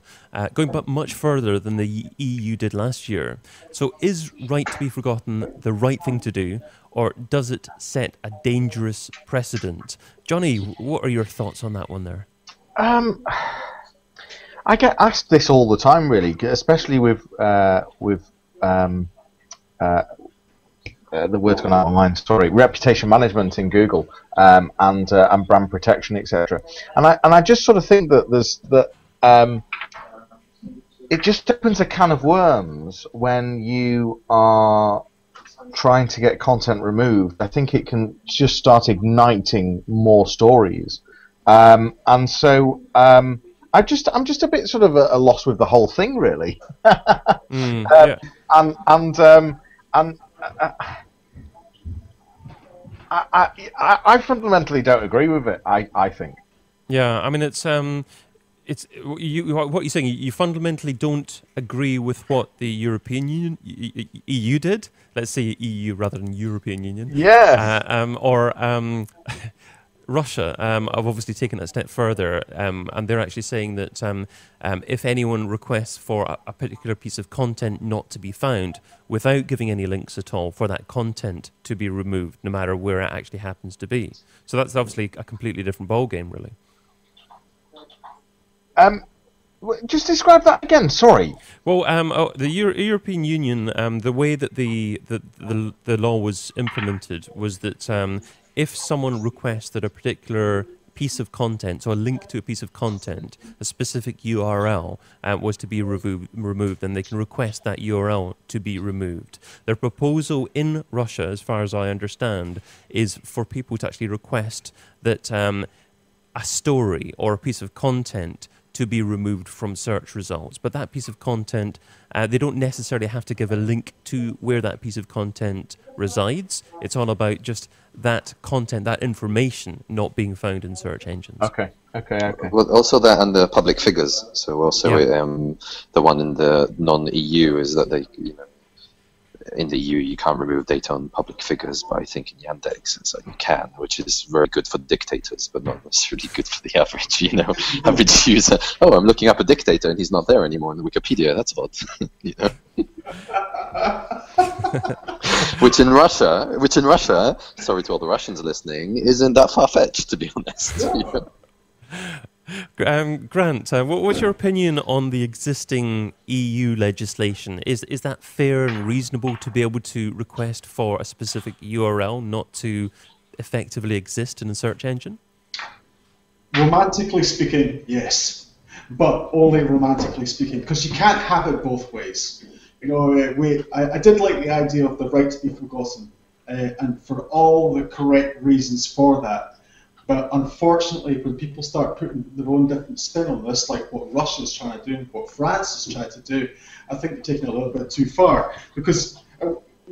going but much further than the EU did last year. So is right to be forgotten the right thing to do, or does it set a dangerous precedent? Johnny, what are your thoughts on that one there? I get asked this all the time, really, especially with the word's gone out of my mind. Sorry, reputation management in Google and brand protection, etc. And I just sort of think that it just opens a can of worms when you are trying to get content removed. I think it can just start igniting more stories, and so I'm just a bit sort of a loss with the whole thing, really. I fundamentally don't agree with it. I think. Yeah, I mean it's what you're saying. You fundamentally don't agree with what the European Union EU did. Let's say EU rather than European Union. Yeah. Russia have obviously taken it a step further, and they're actually saying that if anyone requests for a particular piece of content not to be found, without giving any links at all, for that content to be removed, no matter where it actually happens to be. So that's obviously a completely different ballgame, really. Just describe that again. Sorry. Well, the European Union, the way that the law was implemented was that if someone requests that a particular piece of content, so a link to a piece of content, a specific URL was to be removed, then they can request that URL to be removed. Their proposal in Russia, as far as I understand, is for people to actually request that a story or a piece of content to be removed from search results. But that piece of content, they don't necessarily have to give a link to where that piece of content resides. It's all about just that content, that information not being found in search engines. Okay. Well, also that under public figures. So also the one in the non-EU is that they, in the EU you can't remove data on public figures, but I think in Yandex it's like you can, which is very good for dictators, but not necessarily good for the average, average user. Oh, I'm looking up a dictator and he's not there anymore in the Wikipedia. That's odd, Which in Russia, sorry to all the Russians listening, isn't that far-fetched, to be honest. Grant, what's your opinion on the existing EU legislation? Is that fair and reasonable to be able to request for a specific URL not to effectively exist in a search engine? Romantically speaking, yes, but only romantically speaking, because you can't have it both ways. You know, I did like the idea of the right to be forgotten, and for all the correct reasons for that. But unfortunately, when people start putting their own different spin on this, like what Russia's trying to do and what France is trying to do, I think they're taking it a little bit too far. Because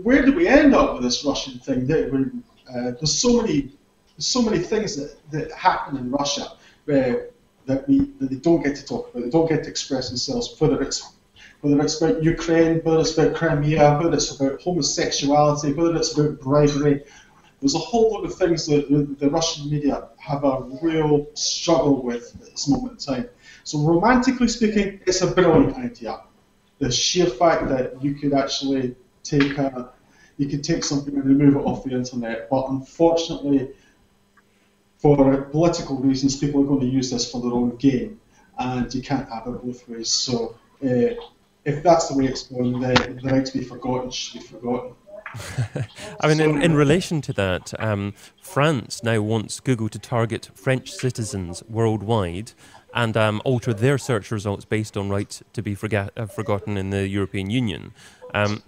where do we end up with this Russian thing? There's so many things that happen in Russia that they don't get to talk about, they don't get to express themselves, whether it's about Ukraine, whether it's about Crimea, whether it's about homosexuality, whether it's about bribery. There's a whole lot of things that the Russian media have a real struggle with at this moment in time. So romantically speaking, it's a brilliant idea. The sheer fact that you could actually take something and remove it off the internet, but unfortunately, for political reasons, people are going to use this for their own gain, and you can't have it both ways. So if that's the way it's going, the right to be forgotten should be forgotten. I mean, in relation to that, France now wants Google to target French citizens worldwide and alter their search results based on right to be forgotten in the European Union.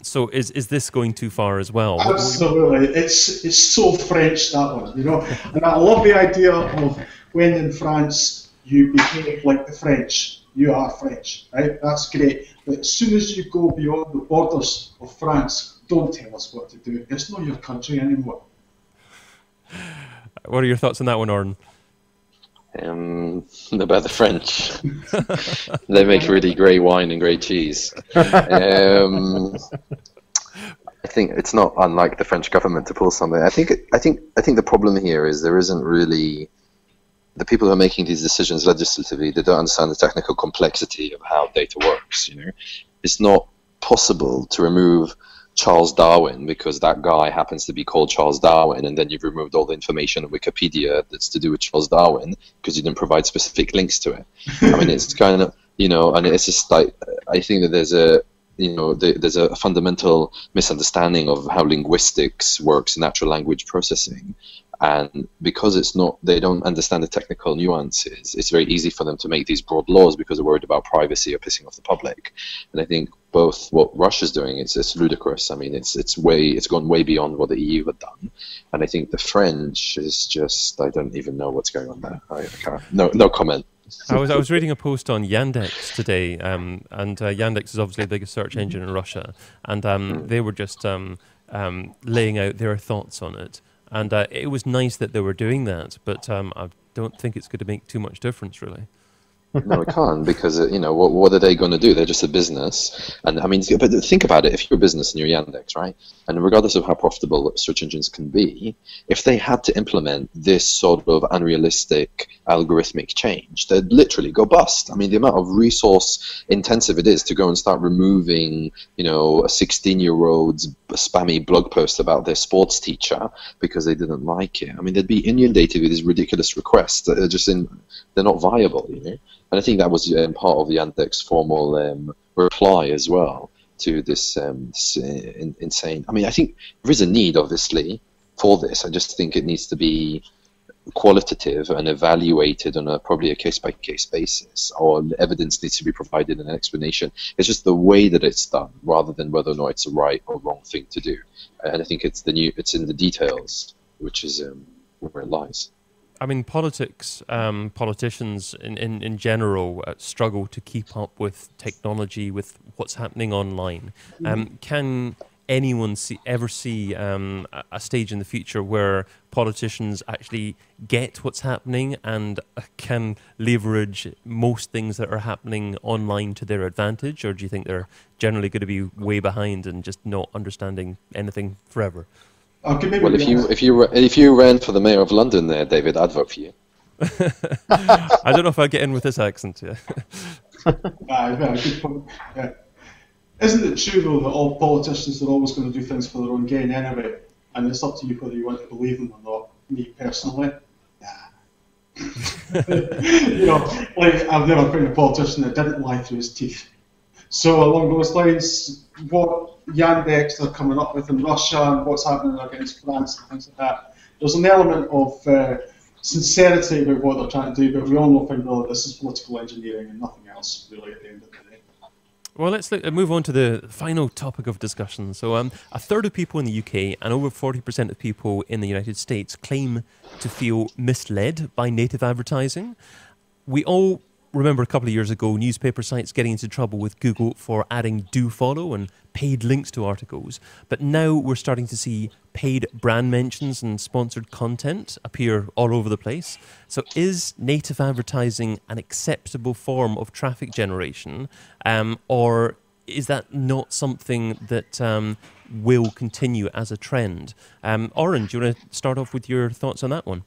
So is this going too far as well? Absolutely. It's so French, that one, you know. And I love the idea of when in France you behave like the French. You are French, right? That's great. But as soon as you go beyond the borders of France, don't tell us what to do. It's not your country anymore. What are your thoughts on that one, Oren? About the French. They make really great wine and great cheese. I think it's not unlike the French government to pull something. I think the problem here is there isn't really the people who are making these decisions legislatively. They don't understand the technical complexity of how data works. You know, it's not possible to remove Charles Darwin because that guy happens to be called Charles Darwin, and then you've removed all the information on Wikipedia that's to do with Charles Darwin because you didn't provide specific links to it. I mean, it's kind of, you know, and it's just like, I think that there's a fundamental misunderstanding of how linguistics works, natural language processing. And because they don't understand the technical nuances, it's very easy for them to make these broad laws because they're worried about privacy or pissing off the public. And I think both what Russia's doing, it's ludicrous. I mean, it's gone way beyond what the EU had done. And I think the French is just, I don't even know what's going on there. I can't, no comment. I was reading a post on Yandex today, and Yandex is obviously the biggest search engine in Russia, and they were just laying out their thoughts on it. And it was nice that they were doing that, but I don't think it's going to make too much difference, really. No, it can't, because you know, what are they going to do? They're just a business, and I mean, but think about it. If you're a business and you're Yandex, right, and regardless of how profitable search engines can be, if they had to implement this sort of unrealistic algorithmic change, they'd literally go bust. I mean, the amount of resource intensive it is to go and start removing, you know, a 16-year-old's spammy blog post about their sports teacher because they didn't like it. I mean, they'd be inundated with these ridiculous requests that are just they're not viable, you know. And I think that was part of the Yandex formal reply as well to this insane. I mean, I think there is a need, obviously, for this. I just think it needs to be qualitative and evaluated on probably a case-by-case basis, or evidence needs to be provided and an explanation. It's just the way that it's done, rather than whether or not it's a right or wrong thing to do. And I think it's in the details, which is where it lies. I mean, politicians in general struggle to keep up with technology, with what's happening online. Can anyone ever see a stage in the future where politicians actually get what's happening and can leverage most things that are happening online to their advantage? Or do you think they're generally going to be way behind and just not understanding anything forever? Well, if you ran for the mayor of London there, David, I'd vote for you. I don't know if I'd get in with this accent. Yeah. Good point. Yeah. Isn't it true, though, that all politicians are always going to do things for their own gain anyway, and it's up to you whether you want to believe them or not? Me personally, nah. You know, like, I've never found a politician that didn't lie through his teeth. So along those lines, what Yandex are coming up with in Russia and what's happening against France and things like that, there's an element of sincerity about what they're trying to do, but we all know this is political engineering and nothing else, really, at the end of the day. Well, let's move on to the final topic of discussion. So a third of people in the UK and over 40% of people in the United States claim to feel misled by native advertising. We all remember a couple of years ago newspaper sites getting into trouble with Google for adding do follow and paid links to articles. But now we're starting to see paid brand mentions and sponsored content appear all over the place. So is native advertising an acceptable form of traffic generation, or is that not something that will continue as a trend? Oren, do you want to start off with your thoughts on that one?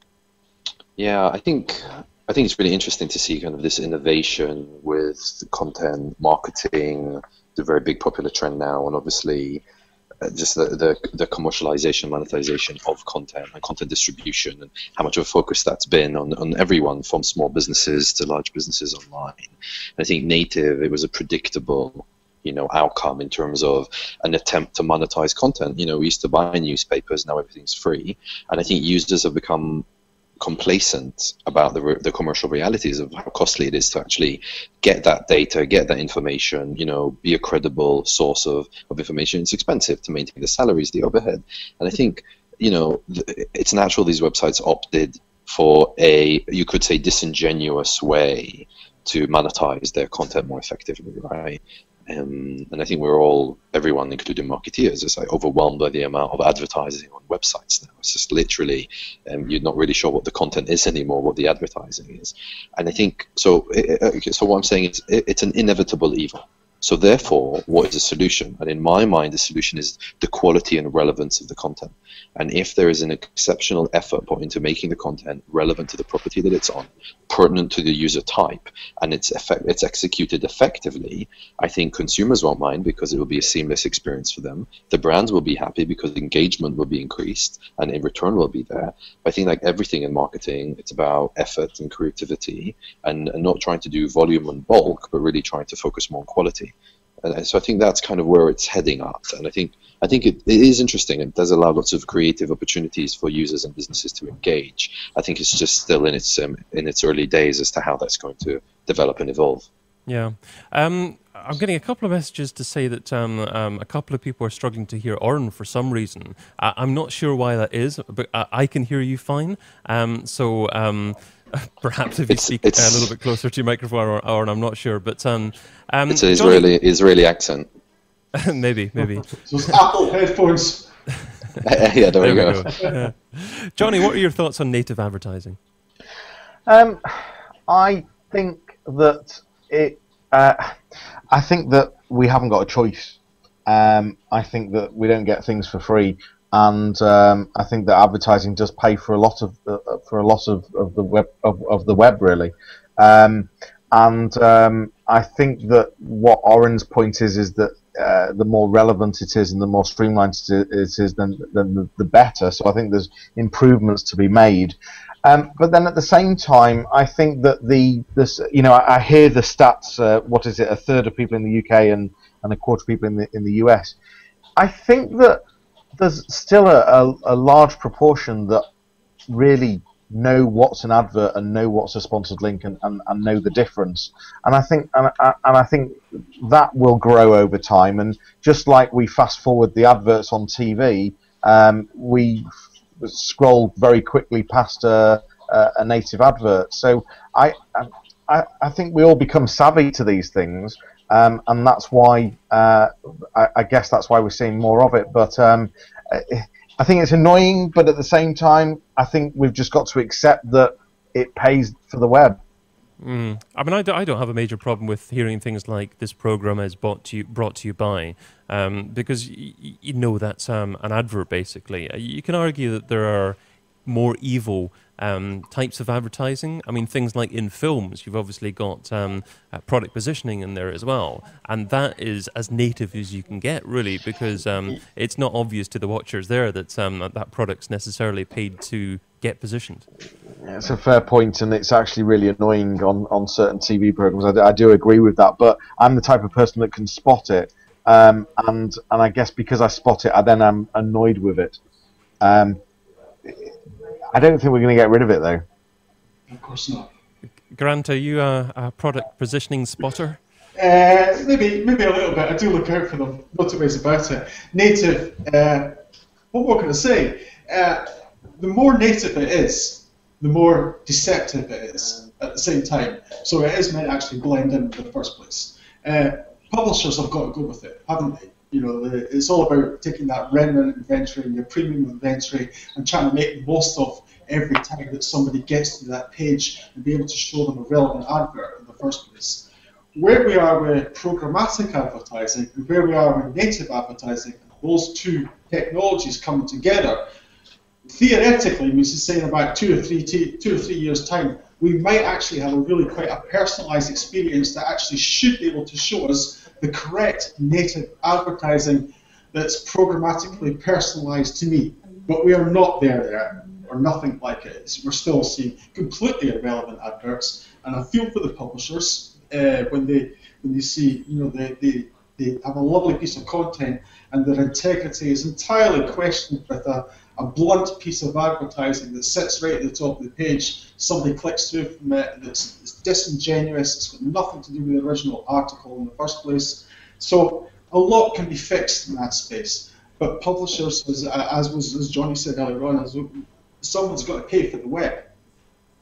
Yeah, I think it's really interesting to see kind of this innovation with content marketing, the very big popular trend now, and obviously just the commercialization, monetization of content and content distribution, and how much of a focus that's been on everyone from small businesses to large businesses online. And I think native, it was a predictable outcome in terms of an attempt to monetize content. We used to buy newspapers, now everything's free, and I think users have become complacent about the commercial realities of how costly it is to actually get that data, get that information, be a credible source of information. It's expensive to maintain the salaries, the overhead. And I think, it's natural these websites opted for you could say, disingenuous way to monetize their content more effectively, right? And I think everyone, including marketeers, is overwhelmed by the amount of advertising on websites now. It's just literally, you're not really sure what the content is anymore, what the advertising is. And I think, so what I'm saying is it's an inevitable evil. So therefore, what is the solution? And in my mind, the solution is the quality and relevance of the content. And if there is an exceptional effort put into making the content relevant to the property that it's on, pertinent to the user type, and it's executed effectively, I think consumers won't mind because it will be a seamless experience for them. The brands will be happy because engagement will be increased and in return will be there. But I think like everything in marketing, it's about effort and creativity and not trying to do volume and bulk, but really trying to focus more on quality. And so I think that's kind of where it's heading up. And I think it is interesting. It does allow lots of creative opportunities for users and businesses to engage. I think it's just still in its early days as to how that's going to develop and evolve. Yeah. I'm getting a couple of messages to say that a couple of people are struggling to hear Oren for some reason. I'm not sure why that is, but I can hear you fine. Perhaps if you speak a little bit closer to your microphone, Oren, I'm not sure. But it's an Israeli accent. maybe. So it's Apple headphones. Yeah, there we go. Yeah. Johnny, what are your thoughts on native advertising? I think that I think that we haven't got a choice. I think that we don't get things for free, and I think that advertising does pay for a lot of the web really. I think that what Oren's point is that the more relevant it is and the more streamlined it is, then the better. So I think there's improvements to be made. But then at the same time, I think that I hear the stats. What is it? A third of people in the UK and a quarter of people in the US. I think that there's still a large proportion that really know what's an advert and know what's a sponsored link and know the difference. And I think that will grow over time. And just like we fast forward the adverts on TV, we scroll very quickly past a native advert. So I think we all become savvy to these things, and that's why I guess that's why we're seeing more of it. But I think it's annoying, but at the same time, I think we've just got to accept that it pays for the web. I mean, I don't have a major problem with hearing things like this program is brought to you by, because you know that's an advert basically. You can argue that there are more evil types of advertising. I mean, things like in films, you've obviously got product positioning in there as well, and that is as native as you can get, really, because it's not obvious to the watchers there that that product's necessarily paid to get positioned. Yeah, it's a fair point, and it's actually really annoying on certain TV programs. I do agree with that, but I'm the type of person that can spot it, and I guess because I spot it, I then am annoyed with it. I don't think we're going to get rid of it, though. Of course not. Grant, are you a product positioning spotter? Maybe a little bit. I do look out for them. No two ways about it. Native. What more can I say? The more native it is, the more deceptive it is at the same time. So it is meant to actually blend in the first place. Publishers have got to go with it, haven't they? You know, it's all about taking that remnant inventory and your premium inventory and trying to make the most of every time that somebody gets to that page and be able to show them a relevant advert in the first place. Where we are with programmatic advertising and where we are with native advertising, those two technologies coming together, theoretically, means it's saying about 2 or 3 years' time, we might actually have a really quite a personalized experience that actually should be able to show us the correct native advertising that's programmatically personalized to me. But we are not there yet, or nothing like it. We're still seeing completely irrelevant adverts, and I feel for the publishers when they see, you know, they have a lovely piece of content and their integrity is entirely questioned with a blunt piece of advertising that sits right at the top of the page. Somebody clicks through from it, and it's disingenuous, it's got nothing to do with the original article in the first place. So a lot can be fixed in that space. But publishers, as Johnny said earlier on, someone's got to pay for the web.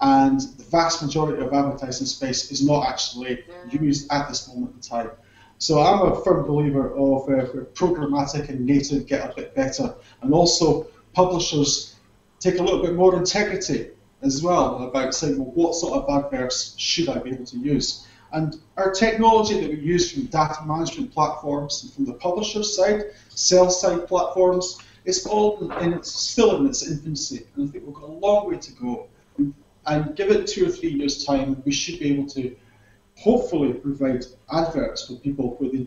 And the vast majority of advertising space is not actually used at this moment in time. So I'm a firm believer of programmatic and native get a bit better. And also publishers take a little bit more integrity as well about saying, well, what sort of adverts should I be able to use? And our technology that we use from data management platforms and from the publisher side, sell-side platforms, it's all still in its infancy. And I think we've got a long way to go. And give it 2 or 3 years' time, we should be able to hopefully provide adverts for people where they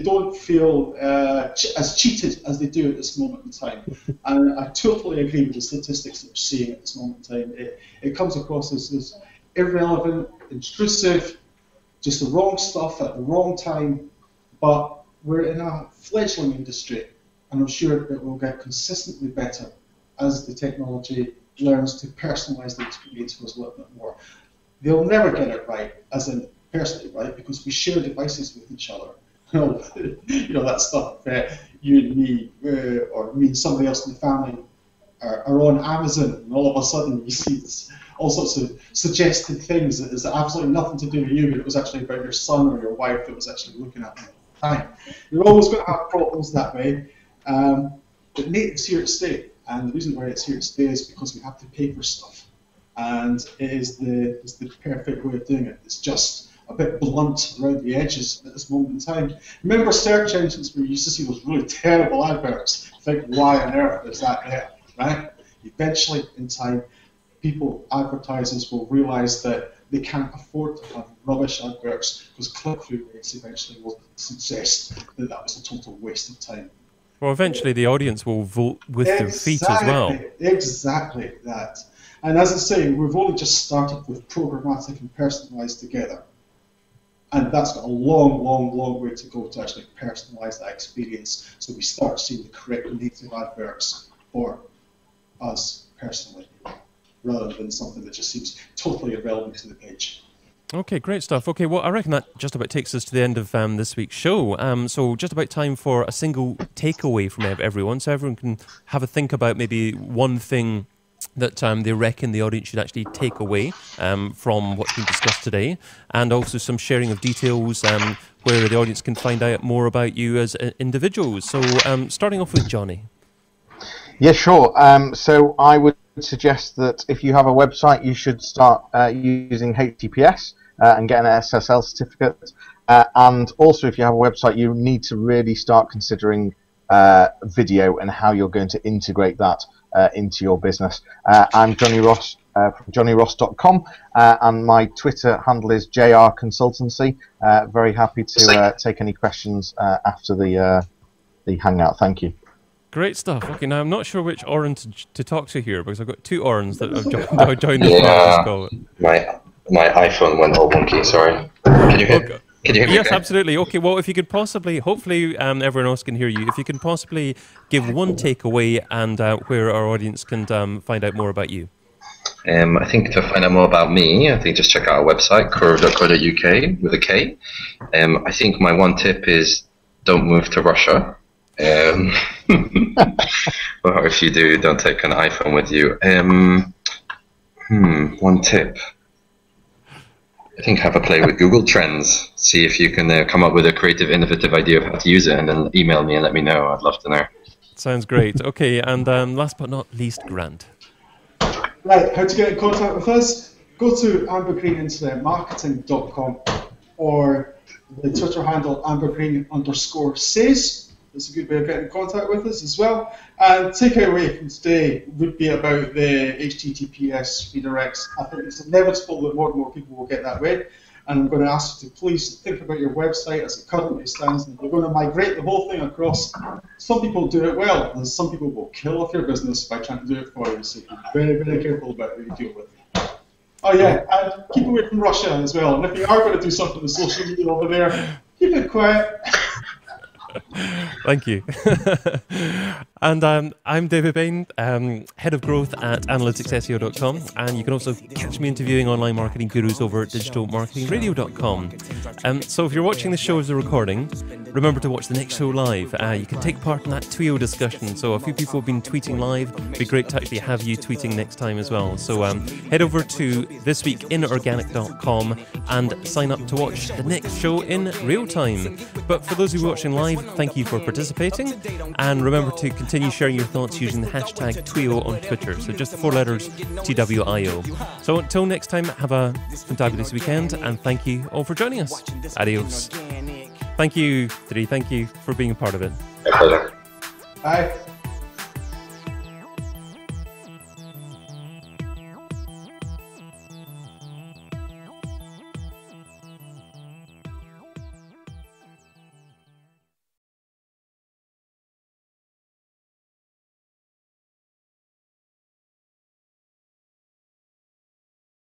don't feel as cheated as they do at this moment in time. And I totally agree with the statistics that we're seeing at this moment in time. It comes across as irrelevant, intrusive, just the wrong stuff at the wrong time. But we're in a fledgling industry, and I'm sure it will get consistently better as the technology learns to personalize the experience for us a little bit more. They'll never get it right, as in personally right, because we share devices with each other. You know, that stuff you and me, or me and somebody else in the family are on Amazon, and all of a sudden you see all sorts of suggested things that has absolutely nothing to do with you, but it was actually about your son or your wife that was actually looking at them at the time. You're always going to have problems that way, but native's here to stay, and the reason why it's here to stay is because we have to pay for stuff, and it is the perfect way of doing it. It's just a bit blunt around the edges at this moment in time. Remember search engines where you used to see those really terrible adverts? Think, why on earth is that there, right? Eventually, in time, advertisers will realize that they can't afford to have rubbish adverts because click-through rates eventually will suggest that that was a total waste of time. Well, eventually the audience will vote with their feet as well. Exactly that. And as I say, we've only just started with programmatic and personalised together. And that's got a long, long, long way to go to actually personalise that experience, so we start seeing the correct native adverts for us personally, rather than something that just seems totally irrelevant to the page. Okay, great stuff. Okay, well, I reckon that just about takes us to the end of this week's show. So just about time for a single takeaway from everyone, so everyone can have a think about maybe one thing that they reckon the audience should actually take away from what's been discussed today, and also some sharing of details where the audience can find out more about you as individuals. So starting off with Johnny. Yeah, sure. So I would suggest that if you have a website, you should start using HTTPS and get an SSL certificate. And also, if you have a website, you need to really start considering video and how you're going to integrate that into your business. I'm Johnny Ross from johnnyross.com, and my Twitter handle is JR Consultancy. Very happy to take any questions after the hangout. Thank you. Great stuff. Okay, now I'm not sure which Oren to talk to here, because I've got two Orens that have joined the call. My iPhone went all wonky, sorry. Can you hear me? Can you hear me? Yes, absolutely. Okay, well, if you could possibly, hopefully everyone else can hear you, if you can possibly give one takeaway and where our audience can find out more about you. I think to find out more about me, I think just check out our website, curve.co.uk with a K. I think my one tip is don't move to Russia. Or if you do, don't take an iPhone with you. One tip. I think have a play with Google Trends. See if you can come up with a creative, innovative idea of how to use it, and then email me and let me know. I'd love to know. Sounds great. Okay, and last but not least, Grant. Right, how to get in contact with us? Go to ambergreeninternetmarketing.com or the Twitter handle ambergreen_says. That's a good way of getting in contact with us as well. And takeaway from today would be about the HTTPS redirects. I think it's inevitable that more and more people will get that way. And I'm going to ask you to please think about your website as it currently stands. And you're going to migrate the whole thing across. Some people do it well, and some people will kill off your business by trying to do it for you. So be very, very careful about who you deal with. Oh yeah, and keep away from Russia as well. And if you are going to do something with social media over there, keep it quiet. Thank you. And I'm David Bain, Head of Growth at analyticsseo.com, and you can also catch me interviewing online marketing gurus over at digitalmarketingradio.com. So if you're watching the show as a recording, remember to watch the next show live. You can take part in that TWIO discussion. So a few people have been tweeting live. It'd be great to actually have you tweeting next time as well. So head over to thisweekinorganic.com and sign up to watch the next show in real time. But for those who are watching live, thank you for participating, and remember to continue sharing your thoughts using the hashtag TWIO on Twitter, so just the 4 letters TWIO. So until next time, have a fantabulous weekend, and thank you all for joining us. Adios. Thank you, Dri, thank you for being a part of it. My pleasure. Bye.